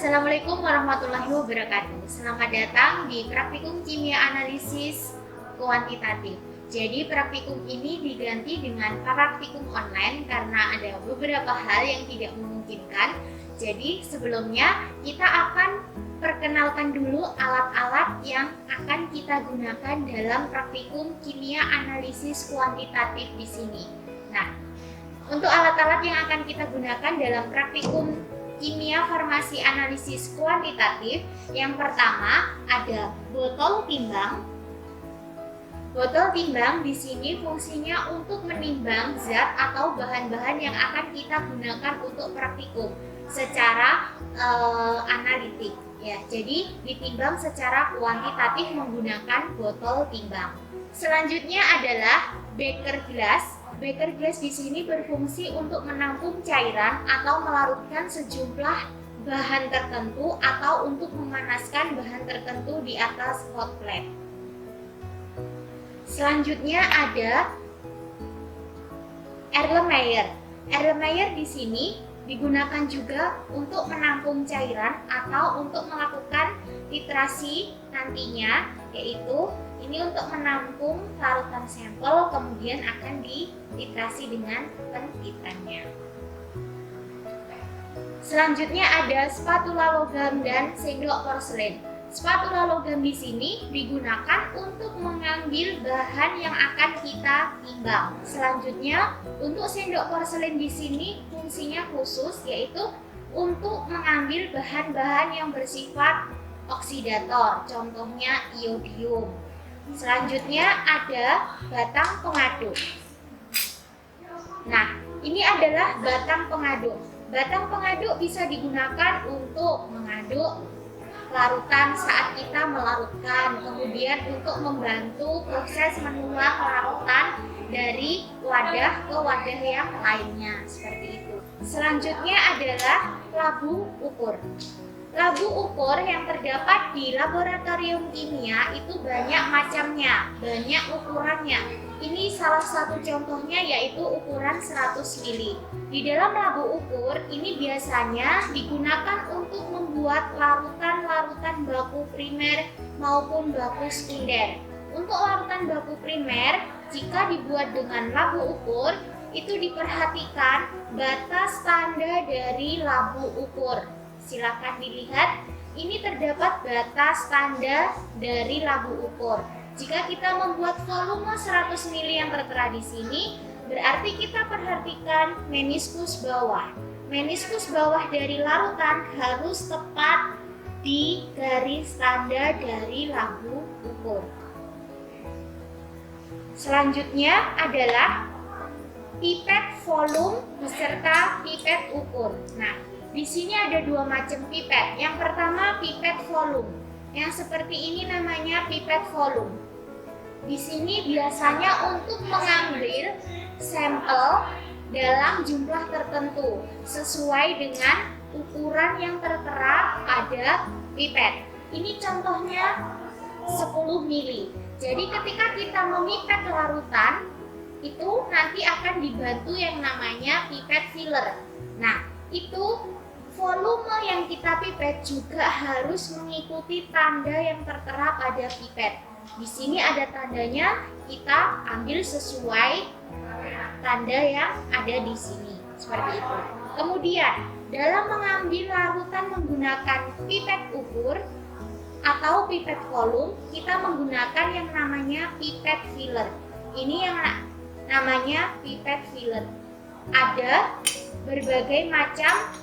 Assalamualaikum warahmatullahi wabarakatuh. Selamat datang di Praktikum Kimia Analisis Kuantitatif. Jadi praktikum ini diganti dengan praktikum online karena ada beberapa hal yang tidak memungkinkan. Jadi sebelumnya kita akan perkenalkan dulu alat-alat yang akan kita gunakan dalam praktikum Kimia Analisis Kuantitatif di sini. Nah, untuk alat-alat yang akan kita gunakan dalam praktikum Kimia Farmasi Analisis Kuantitatif, yang pertama ada botol timbang. Botol timbang di sini fungsinya untuk menimbang zat atau bahan-bahan yang akan kita gunakan untuk praktikum secara analitik. Ya, jadi ditimbang secara kuantitatif menggunakan botol timbang. Selanjutnya adalah beker gelas. Beker gelas di sini berfungsi untuk menampung cairan atau melarutkan sejumlah bahan tertentu atau untuk memanaskan bahan tertentu di atas hot plate. Selanjutnya ada Erlenmeyer. Erlenmeyer di sini digunakan juga untuk menampung cairan atau untuk melakukan titrasi nantinya, yaitu ini untuk menampung larutan sampel kemudian akan dititrasi dengan pentitrannya. Selanjutnya ada spatula logam dan sendok porselen. Spatula logam di sini digunakan untuk mengambil bahan yang akan kita timbang. Selanjutnya untuk sendok porselen di sini fungsinya khusus, yaitu untuk mengambil bahan-bahan yang bersifat oksidator, contohnya iodium. Selanjutnya ada batang pengaduk. Nah, ini adalah batang pengaduk. Batang pengaduk bisa digunakan untuk mengaduk larutan saat kita melarutkan, kemudian untuk membantu proses menuang larutan dari wadah ke wadah yang lainnya, seperti itu. Selanjutnya adalah labu ukur. Labu ukur yang terdapat di laboratorium kimia itu banyak macamnya, banyak ukurannya. Ini salah satu contohnya yaitu ukuran 100 ml. Di dalam labu ukur ini biasanya digunakan untuk membuat larutan-larutan baku primer maupun baku sekunder. Untuk larutan baku primer, jika dibuat dengan labu ukur, itu diperhatikan batas tanda dari labu ukur. Silakan dilihat, ini terdapat batas tanda dari labu ukur. Jika kita membuat volume 100 ml yang tertera di sini, berarti kita perhatikan meniskus bawah. Meniskus bawah dari larutan harus tepat di garis tanda dari labu ukur. Selanjutnya adalah pipet volume beserta pipet ukur. Nah, di sini ada dua macam pipet. Yang pertama pipet volume. Yang seperti ini namanya pipet volume. Di sini biasanya untuk mengambil sampel dalam jumlah tertentu sesuai dengan ukuran yang tertera pada pipet. Ini contohnya 10 ml. Jadi ketika kita memipet larutan, itu nanti akan dibantu yang namanya pipet filler. Nah, itu volume yang kita pipet juga harus mengikuti tanda yang tertera pada pipet. Di sini ada tandanya, kita ambil sesuai tanda yang ada di sini, seperti itu. Kemudian, dalam mengambil larutan menggunakan pipet ukur atau pipet volume, kita menggunakan yang namanya pipet filler. Ini yang namanya pipet filler. Ada berbagai macam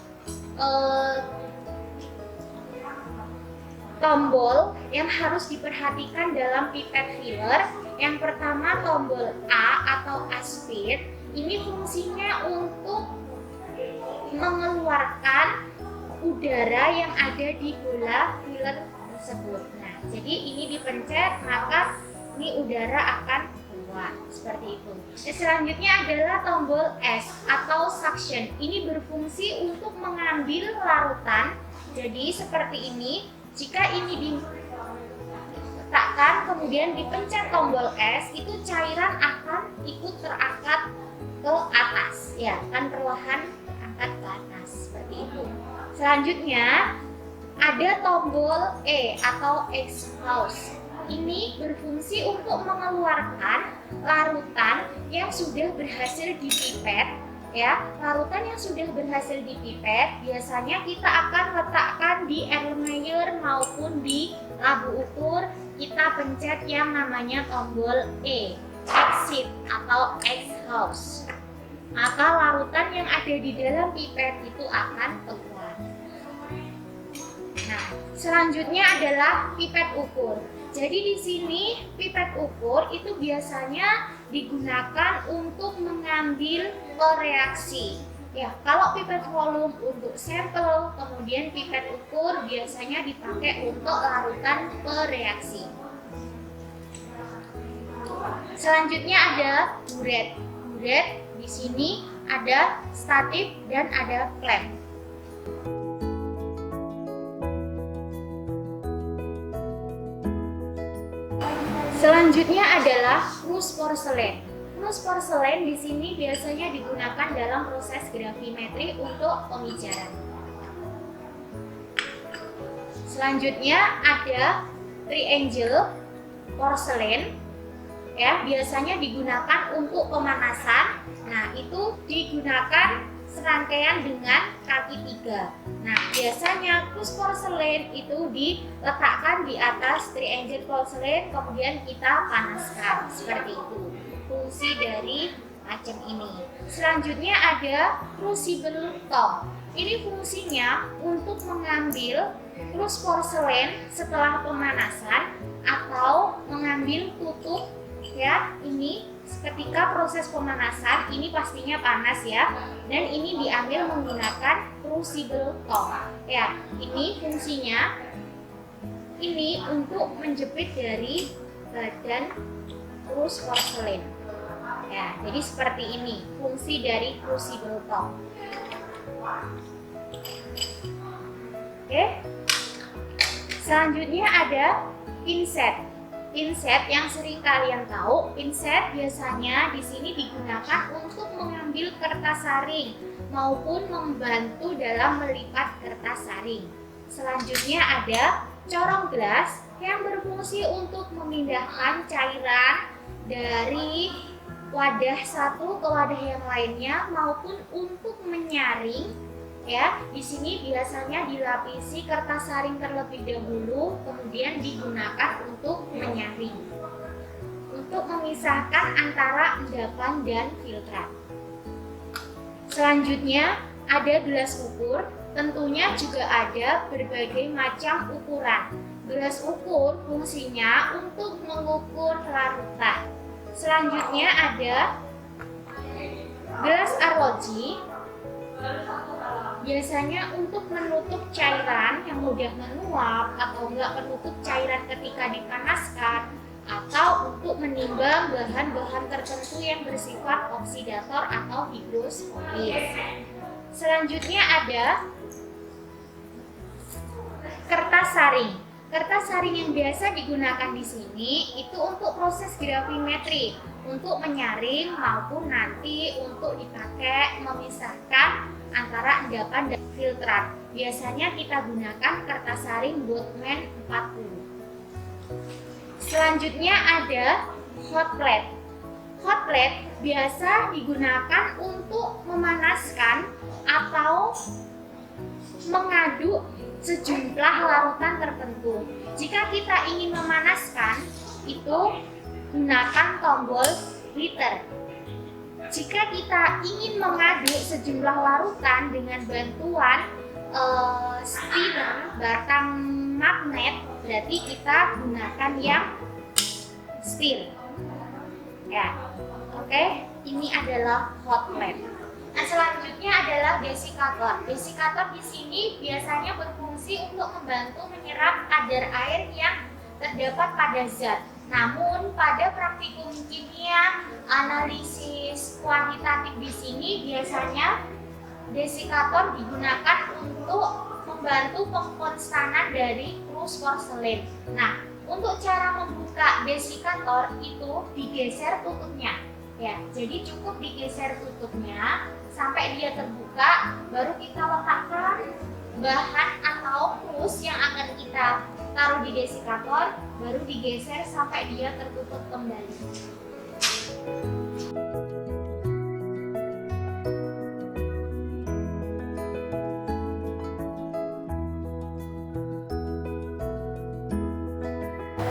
tombol yang harus diperhatikan dalam pipet filler. Yang pertama tombol A atau A speed. Ini fungsinya untuk mengeluarkan udara yang ada di bola filler tersebut. Nah, jadi ini dipencet maka ini udara akan keluar seperti itu. Selanjutnya adalah tombol S atau suction. Ini berfungsi untuk mengambil larutan. Jadi seperti ini. Jika ini diletakkan kemudian dipencet tombol S, itu cairan akan ikut terangkat ke atas, ya, kan perlahan terangkat ke atas seperti itu. Selanjutnya ada tombol E atau exhaust. Ini berfungsi untuk mengeluarkan larutan yang sudah berhasil dipipet. Ya, larutan yang sudah berhasil dipipet biasanya kita akan letakkan di Erlenmeyer maupun di labu ukur. Kita pencet yang namanya tombol E, exit atau exhaust. Maka larutan yang ada di dalam pipet itu akan keluar. Nah, selanjutnya adalah pipet ukur. Jadi di sini pipet ukur itu biasanya digunakan untuk mengambil reaksi. Ya, kalau pipet volume untuk sampel, kemudian pipet ukur biasanya dipakai untuk larutan pereaksi. Selanjutnya ada buret. Buret di sini ada statif dan ada klem. Selanjutnya adalah krus porselen. Krus porselen di sini biasanya digunakan dalam proses gravimetri untuk pemijaran. Selanjutnya ada triangle porselen. Ya, biasanya digunakan untuk pemanasan. Nah, itu digunakan serangkaian dengan kaki 3. Nah, biasanya krus porselen itu diletakkan di atas triangle porselen, kemudian kita panaskan seperti itu. Fungsi dari macam ini. Selanjutnya ada crucible top. Ini fungsinya untuk mengambil krus porselen setelah pemanasan atau mengambil tutup. Ya, ini ketika proses pemanasan ini pastinya panas ya, dan ini diambil menggunakan crucible top. Ya, ini fungsinya ini untuk menjepit dari badan krus porselen. Ya, jadi seperti ini fungsi dari crucible top. Oke. Selanjutnya ada pinset. Pinset yang sering kalian tahu, pinset biasanya di sini digunakan untuk mengambil kertas saring maupun membantu dalam melipat kertas saring. Selanjutnya ada corong gelas yang berfungsi untuk memindahkan cairan dari wadah satu ke wadah yang lainnya maupun untuk menyaring. Ya, di sini biasanya dilapisi kertas saring terlebih dahulu, kemudian digunakan untuk menyaring, untuk memisahkan antara endapan dan filtrat. Selanjutnya ada gelas ukur, tentunya juga ada berbagai macam ukuran. Gelas ukur fungsinya untuk mengukur larutan. Selanjutnya ada gelas arloji. Biasanya untuk menutup cairan yang mudah menuap atau enggak menutup cairan ketika dipanaskan, atau untuk menimbang bahan-bahan tertentu yang bersifat oksidator atau higroscopis. Selanjutnya ada kertas saring. Kertas saring yang biasa digunakan di sini itu untuk proses gravimetri, untuk menyaring maupun nanti untuk dipakai memisahkan antara endapan dan filtrat. Biasanya kita gunakan kertas saring Botman 40. Selanjutnya ada hot plate. Hot plate biasa digunakan untuk memanaskan atau mengaduk sejumlah larutan tertentu. Jika kita ingin memanaskan, itu gunakan tombol heater. Jika kita ingin mengaduk sejumlah larutan dengan bantuan spinner, batang magnet, berarti kita gunakan yang stir. Ya, oke. Ini adalah hot plate. Nah, selanjutnya adalah desikator. Desikator di sini biasanya berfungsi untuk membantu menyerap kadar air yang terdapat pada zat. Namun pada praktikum kimia, analisis kuantitatif di sini biasanya desikator digunakan untuk membantu pengkonstanan dari krus porselen. Nah, untuk cara membuka desikator itu digeser tutupnya. Ya, jadi cukup digeser tutupnya sampai dia terbuka, baru kita letakkan bahan atau plus yang akan kita taruh di desikator, baru digeser sampai dia tertutup kembali.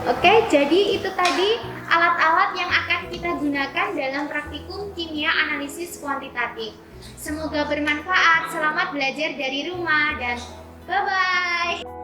Oke, jadi itu tadi alat-alat yang akan kita gunakan dalam praktikum kimia analisis kuantitatif. Semoga bermanfaat. Selamat belajar dari rumah dan bye-bye.